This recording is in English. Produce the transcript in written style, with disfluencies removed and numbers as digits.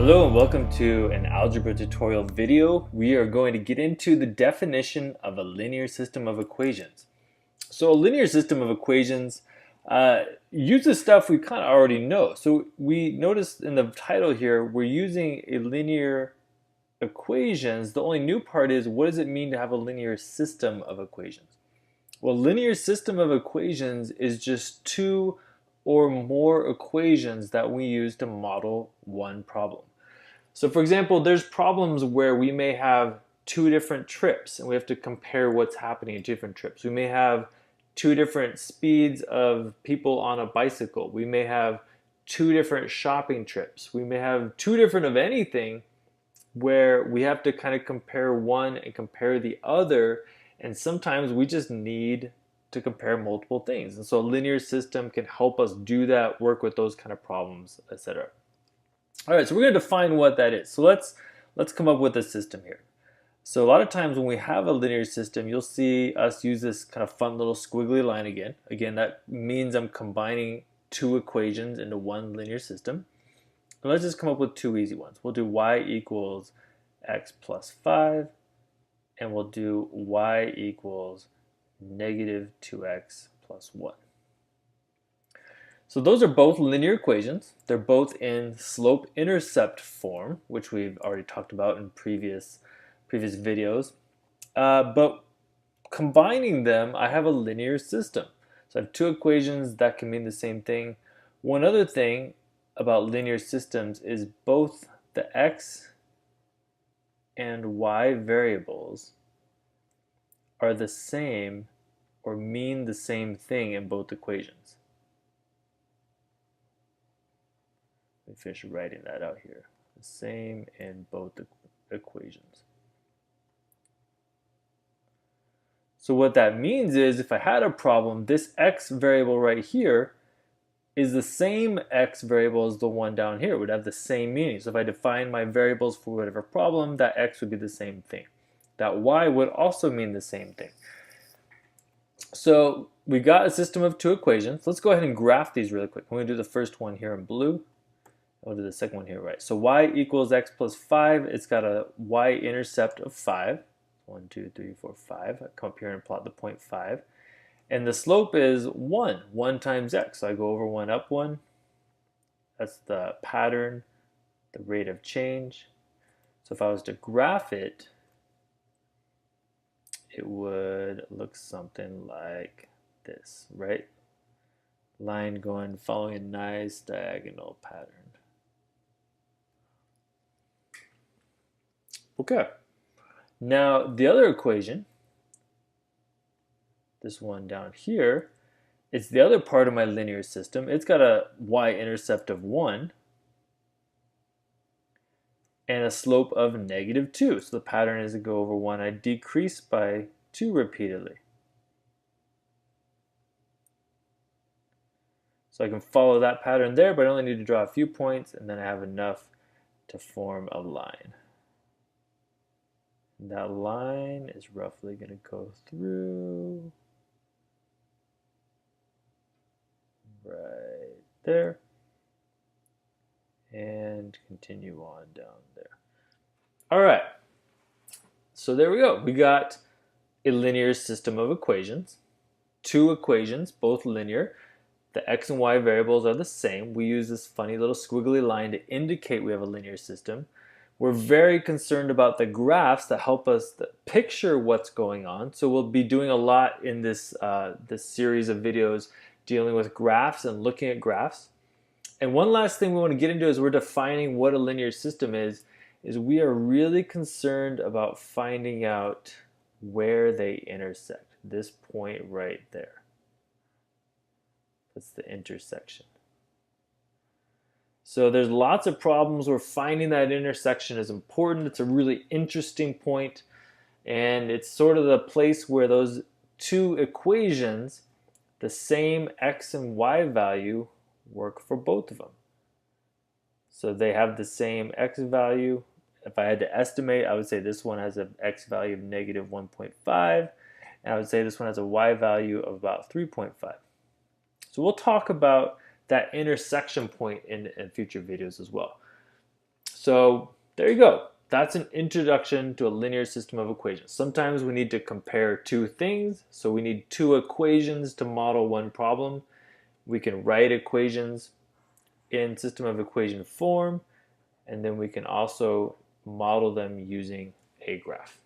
Hello and welcome to an algebra tutorial video. We are going to get into the definition of a linear system of equations. So a linear system of equations uses stuff we kind of already know. So we noticed in the title here, we're using a linear equations. The only new part is, what does it mean to have a linear system of equations? Well, linear system of equations is just two or more equations that we use to model one problem. So for example, there's problems where we may have two different trips and we have to compare what's happening in different trips. We may have two different speeds of people on a bicycle. We may have two different shopping trips. We may have two different of anything where we have to kind of compare one and compare the other. And sometimes we just need to compare multiple things. And so a linear system can help us do that, work with those kind of problems, etc. All right, so we're going to define what that is. So let's come up with a system here. So a lot of times when we have a linear system, you'll see us use this kind of fun little squiggly line again. Again, that means I'm combining two equations into one linear system. And let's just come up with two easy ones. We'll do y equals x plus 5, and we'll do y equals negative 2x plus 1. So those are both linear equations. They're both in slope-intercept form, which we've already talked about in previous videos. But combining them, I have a linear system. So I have two equations that can mean the same thing. One other thing about linear systems is both the x and y variables are the same or mean the same thing in both equations. Let me finish writing that out here. The same in both equations. So what that means is, if I had a problem, this x variable right here is the same x variable as the one down here. It would have the same meaning. So if I define my variables for whatever problem, that x would be the same thing. That y would also mean the same thing. So we got a system of two equations. Let's go ahead and graph these really quick. I'm going to do the first one here in blue. I'll do the second one here, right? So y equals x plus 5. It's got a y-intercept of 5. 1, 2, 3, 4, 5. I come up here and plot the point 5. And the slope is 1. 1 times x. So I go over 1, up 1. That's the pattern, the rate of change. So if I was to graph it, it would look something like this, right? Line going, following a nice diagonal pattern. Okay, now the other equation, this one down here, it's the other part of my linear system. It's got a y-intercept of 1 and a slope of negative 2. So the pattern is to go over 1, I decrease by 2 repeatedly. So I can follow that pattern there, but I only need to draw a few points, and then I have enough to form a line. That line is roughly going to go through right there and continue on down there. All right, so there we go. We got a linear system of equations, two equations, both linear. The x and y variables are the same. We use this funny little squiggly line to indicate we have a linear system. We're very concerned about the graphs that help us picture what's going on. So we'll be doing a lot in this, this series of videos dealing with graphs and looking at graphs. And one last thing we want to get into as we're defining what a linear system is we are really concerned about finding out where they intersect. This point right there. That's the intersection. So there's lots of problems where finding that intersection is important. It's a really interesting point, and it's sort of the place where those two equations, the same x and y value, work for both of them. So they have the same x value. If I had to estimate, I would say this one has an x value of negative 1.5, and I would say this one has a y value of about 3.5. So we'll talk about that intersection point in future videos as well. So there you go. That's an introduction to a linear system of equations. Sometimes we need to compare two things, so we need two equations to model one problem. We can write equations in system of equation form, and then we can also model them using a graph.